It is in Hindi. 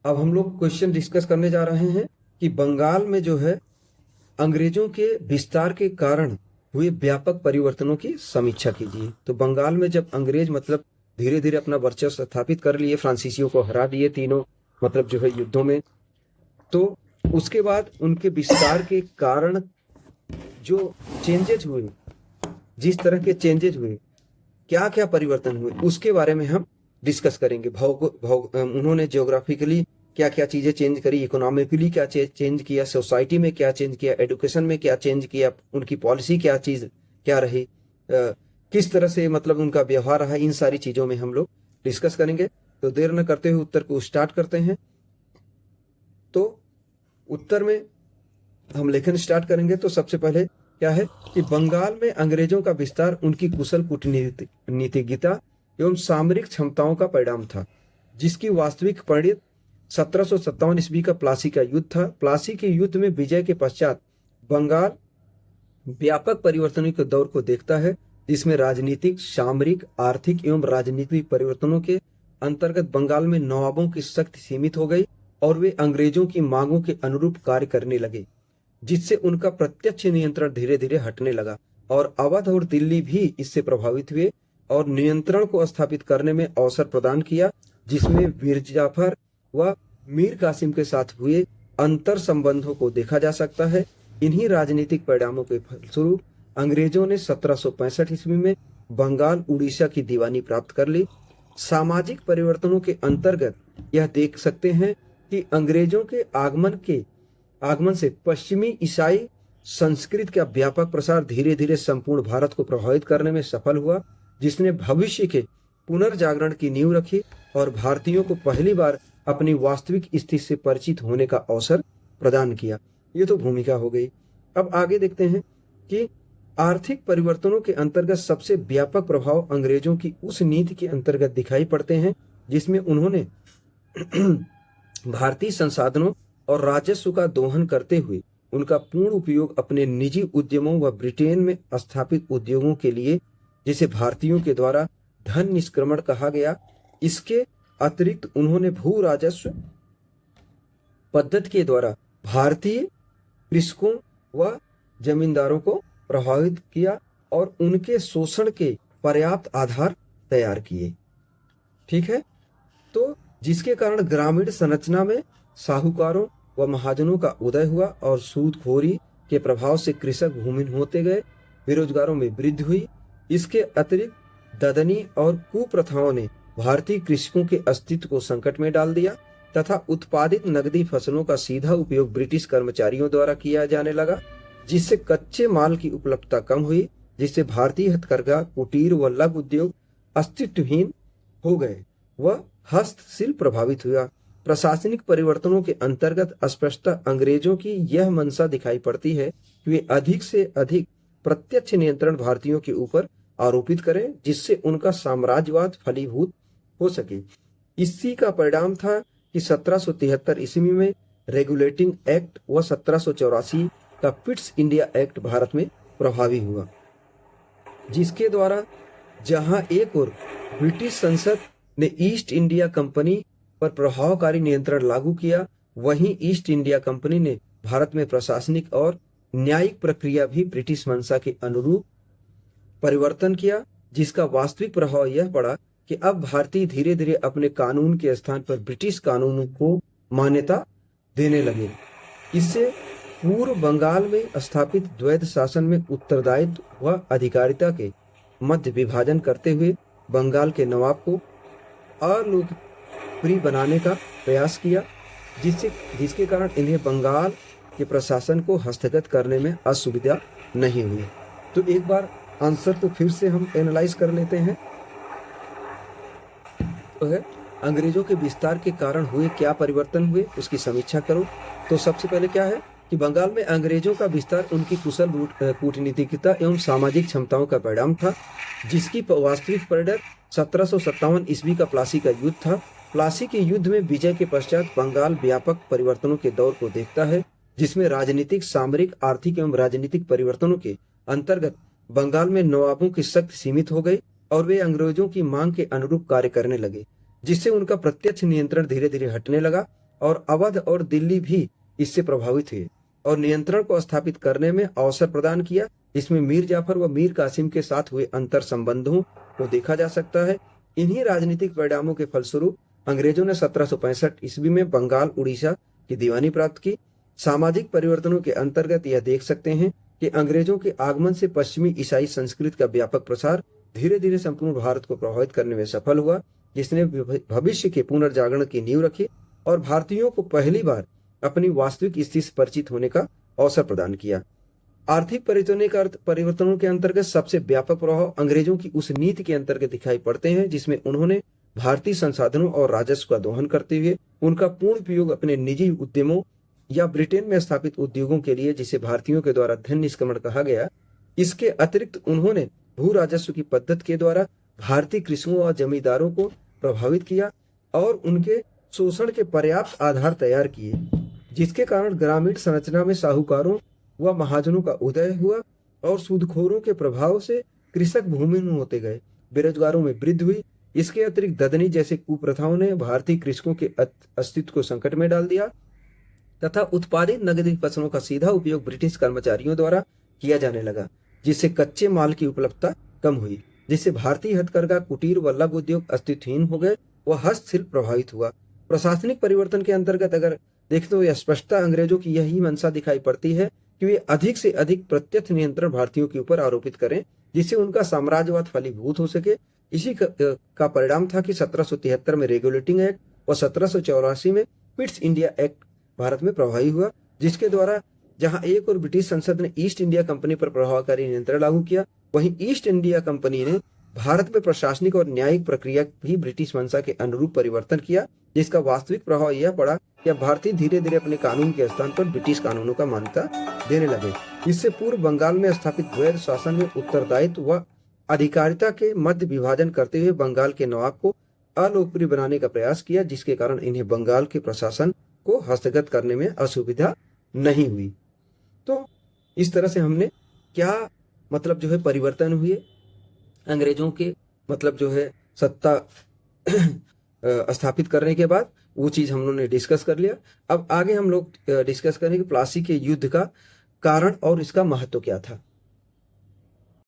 अब हम लोग क्वेश्चन डिस्कस करने जा रहे हैं कि बंगाल में जो है अंग्रेजों के विस्तार के कारण हुए व्यापक परिवर्तनों की समीक्षा कीजिए। तो बंगाल में जब अंग्रेज मतलब धीरे धीरे अपना वर्चस्व स्थापित कर लिए, फ्रांसीसियों को हरा दिए तीनों मतलब जो है युद्धों में, तो उसके बाद उनके विस्तार के कारण जो चेंजेज हुए, जिस तरह के चेंजेज हुए, क्या क्या परिवर्तन हुए, उसके बारे में हम डिस्कस करेंगे। उन्होंने ज्योग्राफिकली क्या क्या चीजें चेंज करी, इकोनॉमिकली क्या चेंज किया, सोसाइटी में क्या चेंज किया, एडुकेशन में क्या चेंज किया, उनकी पॉलिसी क्या रही, किस तरह से मतलब उनका व्यवहार रहा, इन सारी चीजों में हम लोग डिस्कस करेंगे। तो देर न करते हुए उत्तर को स्टार्ट करते हैं। तो उत्तर में हम लेखन स्टार्ट करेंगे। तो सबसे पहले क्या है कि बंगाल में अंग्रेजों का विस्तार उनकी कुशल कूटनीतिज्ञता एवं सामरिक क्षमताओं का परिणाम था, जिसकी वास्तविक परिणति 1757 ईस्वी का प्लासी का युद्ध था। प्लासी के युद्ध में विजय के पश्चात बंगाल व्यापक परिवर्तनों के दौर को देखता है, जिसमें राजनीतिक, सामरिक, आर्थिक एवं राजनीतिक परिवर्तनों के अंतर्गत बंगाल में नवाबों की शक्ति सीमित हो गई और वे अंग्रेजों की मांगों के अनुरूप कार्य करने लगे, जिससे उनका प्रत्यक्ष नियंत्रण धीरे धीरे हटने लगा और अवध और दिल्ली भी इससे प्रभावित हुए और नियंत्रण को स्थापित करने में अवसर प्रदान किया, जिसमें मीर जाफर व मीर कासिम के साथ हुए अंतर संबंधों को देखा जा सकता है। इन्हीं राजनीतिक परिणामों के फलस्वरूप अंग्रेजों ने 1765 ईस्वी में बंगाल उड़ीसा की दीवानी प्राप्त कर ली। सामाजिक परिवर्तनों के अंतर्गत यह देख सकते हैं कि अंग्रेजों के आगमन से पश्चिमी ईसाई संस्कृत का व्यापक प्रसार धीरे धीरे संपूर्ण भारत को प्रभावित करने में सफल हुआ, जिसने भविष्य के पुनर्जागरण की नींव रखी और भारतीयों को पहली बार अपनी वास्तविक स्थिति से परिचित होने का अवसर प्रदान किया। ये तो भूमिका हो गई। अब आगे देखते हैं कि आर्थिक परिवर्तनों के अंतर्गत सबसे व्यापक प्रभाव अंग्रेजों की उस नीति के अंतर्गत दिखाई पड़ते हैं जिसमें उन्होंने भारतीय संसाधनों और राजस्व का दोहन करते हुए उनका पूर्ण उपयोग अपने निजी उद्यमों व ब्रिटेन में स्थापित उद्योगों के लिए, जिसे भारतीयों के द्वारा धन निष्क्रमण कहा गया। इसके अतिरिक्त उन्होंने भू राजस्व पद्धति के द्वारा भारतीय कृषकों व जमींदारों को प्रभावित किया और उनके शोषण के पर्याप्त आधार तैयार किए। ठीक है, तो जिसके कारण ग्रामीण संरचना में साहूकारों व महाजनों का उदय हुआ और सूदखोरी के प्रभाव से कृषक भूमिहीन होते गए, बेरोजगारों में वृद्धि हुई। इसके अतिरिक्त ददनी और कुप्रथाओं ने भारतीय कृषकों के अस्तित्व को संकट में डाल दिया तथा उत्पादित नकदी फसलों का सीधा उपयोग ब्रिटिश कर्मचारियों द्वारा किया जाने लगा, जिससे कच्चे माल की उपलब्धता कम हुई, जिससे भारतीय हथकरघा, कुटीर व लघु उद्योग अस्तित्वहीन हो गए व हस्तशिल्प प्रभावित हुआ। प्रशासनिक परिवर्तनों के अंतर्गत स्पष्टतः अंग्रेजों की यह मंशा दिखाई पड़ती है कि वे अधिक से अधिक प्रत्यक्ष नियंत्रण भारतीयों के ऊपर आरोपित करें, जिससे उनका साम्राज्यवाद फलीभूत हो सके। इसी का परिणाम था कि 1773 ईस्वी में रेगुलेटिंग एक्ट व 1784 का पिट्स इंडिया एक्ट भारत में प्रभावी हुआ, जिसके द्वारा जहां एक और ब्रिटिश संसद ने ईस्ट इंडिया कंपनी पर प्रभावकारी नियंत्रण लागू किया, वहीं ईस्ट इंडिया कंपनी ने भारत में प्रशासनिक और न्यायिक प्रक्रिया भी ब्रिटिश मंशा के अनुरूप परिवर्तन किया, जिसका वास्तविक प्रभाव यह पड़ा कि अब भारतीय धीरे धीरे अपने कानून के स्थान पर ब्रिटिश कानून को मान्यता देने लगे। इससे पूर्व बंगाल में स्थापित द्वैध शासन में उत्तरदायित्व व अधिकारिता के मध्य विभाजन करते हुए बंगाल के नवाब को अलोकप्रिय बनाने का प्रयास किया, जिसके कारण इन्हें बंगाल के प्रशासन को हस्तगत करने में असुविधा नहीं हुई। तो एक बार आंसर को फिर से हम एनालाइज कर लेते हैं। तो है अंग्रेजों के विस्तार के कारण हुए क्या परिवर्तन हुए, उसकी समीक्षा करो। तो सबसे पहले क्या है कि बंगाल में अंग्रेजों का विस्तार उनकी कुशल कूटनीतिज्ञता एवं सामाजिक क्षमताओं का परिणाम था, जिसकी वास्तविक परिणति 1757 ईस्वी का प्लासी का युद्ध था। प्लासी के युद्ध में विजय के पश्चात बंगाल व्यापक परिवर्तनों के दौर को देखता है, जिसमें राजनीतिक, सामरिक, आर्थिक एवं राजनीतिक परिवर्तनों के अंतर्गत बंगाल में नवाबों की शक्ति सीमित हो गई और वे अंग्रेजों की मांग के अनुरूप कार्य करने लगे, जिससे उनका प्रत्यक्ष नियंत्रण धीरे धीरे हटने लगा और अवध और दिल्ली भी इससे प्रभावित हुए और नियंत्रण को स्थापित करने में अवसर प्रदान किया। इसमें मीर जाफर व मीर कासिम के साथ हुए अंतर संबंधों को देखा जा सकता है। इन्हीं राजनीतिक परिणामों के फलस्वरूप अंग्रेजों ने 1765 ईस्वी में बंगाल उड़ीसा की दीवानी प्राप्त की। सामाजिक परिवर्तनों के अंतर्गत यह देख सकते हैं कि अंग्रेजों के आगमन से पश्चिमी ईसाई संस्कृति का व्यापक प्रसार धीरे धीरे संपूर्ण भारत को प्रभावित करने में सफल हुआ, जिसने भविष्य के पुनर्जागरण की नींव रखी और भारतीयों को पहली बार अपनी वास्तविक स्थिति से परिचित होने का अवसर प्रदान किया। आर्थिक परिवर्तनों के अंतर्गत सबसे व्यापक प्रभाव अंग्रेजों की उस नीति के अंतर्गत दिखाई पड़ते हैं जिसमें उन्होंने भारतीय संसाधनों और राजस्व का दोहन करते हुए उनका पूर्ण उपयोग अपने निजी उद्यमों या ब्रिटेन में स्थापित उद्योगों के लिए, जिसे भारतीयों के द्वारा धन निष्क्रमण कहा गया। इसके अतिरिक्त उन्होंने भू राजस्व की पद्धति के द्वारा भारतीय कृषकों और जमींदारों को प्रभावित किया और उनके शोषण के पर्याप्त आधार तैयार किए, जिसके कारण ग्रामीण संरचना में साहूकारों व महाजनों का उदय हुआ और सूदखोरों के प्रभाव से कृषक भूमिहीन होते गए, बेरोजगारों में वृद्धि हुई। इसके अतिरिक्त ददनी जैसे कुप्रथाओं ने भारतीय कृषकों के अस्तित्व को संकट में डाल दिया तथा उत्पादित नगदी फसलों का सीधा उपयोग ब्रिटिश कर्मचारियों द्वारा किया जाने लगा, जिससे कच्चे माल की उपलब्धता कम हुई, जिससे भारतीय हथकरघा, कुटीर व लघु उद्योग अस्तित्वहीन हो गए व हस्तशिल्प प्रभावित हुआ। प्रशासनिक परिवर्तन के अंतर्गत अगर देखें तो यह स्पष्टता अंग्रेजों की यही मंशा दिखाई पड़ती है कि वे अधिक से अधिक प्रत्यक्ष नियंत्रण भारतीयों के ऊपर आरोपित करें, जिससे उनका साम्राज्यवाद फलीभूत हो सके। इसी का परिणाम था कि 1773 में रेगुलेटिंग एक्ट और 1784 में पिट्स इंडिया एक्ट भारत में प्रभावी हुआ, जिसके द्वारा जहां एक और ब्रिटिश संसद ने ईस्ट इंडिया कंपनी पर प्रभावकारी नियंत्रण लागू किया, वहीं ईस्ट इंडिया कंपनी ने भारत में प्रशासनिक और न्यायिक प्रक्रिया भी ब्रिटिश मंशा के अनुरूप परिवर्तन किया, जिसका वास्तविक प्रभाव यह पड़ा कि भारतीय धीरे धीरे अपने कानून के स्थान पर ब्रिटिश कानूनों का मान्यता देने लगे। इससे पूर्व बंगाल में स्थापित वैध शासन में उत्तरदायित्व व अधिकारिता के मध्य विभाजन करते हुए बंगाल के नवाब को अलोकप्रिय बनाने का प्रयास किया, जिसके कारण इन्हें बंगाल के प्रशासन को हस्तगत करने में असुविधा नहीं हुई। तो इस तरह से हमने क्या मतलब जो है परिवर्तन हुए अंग्रेजों के मतलब जो है सत्ता स्थापित करने के बाद, वो चीज हम लोगों ने डिस्कस कर लिया। अब आगे हम लोग डिस्कस करेंगे प्लासी के युद्ध का कारण और इसका महत्व क्या था।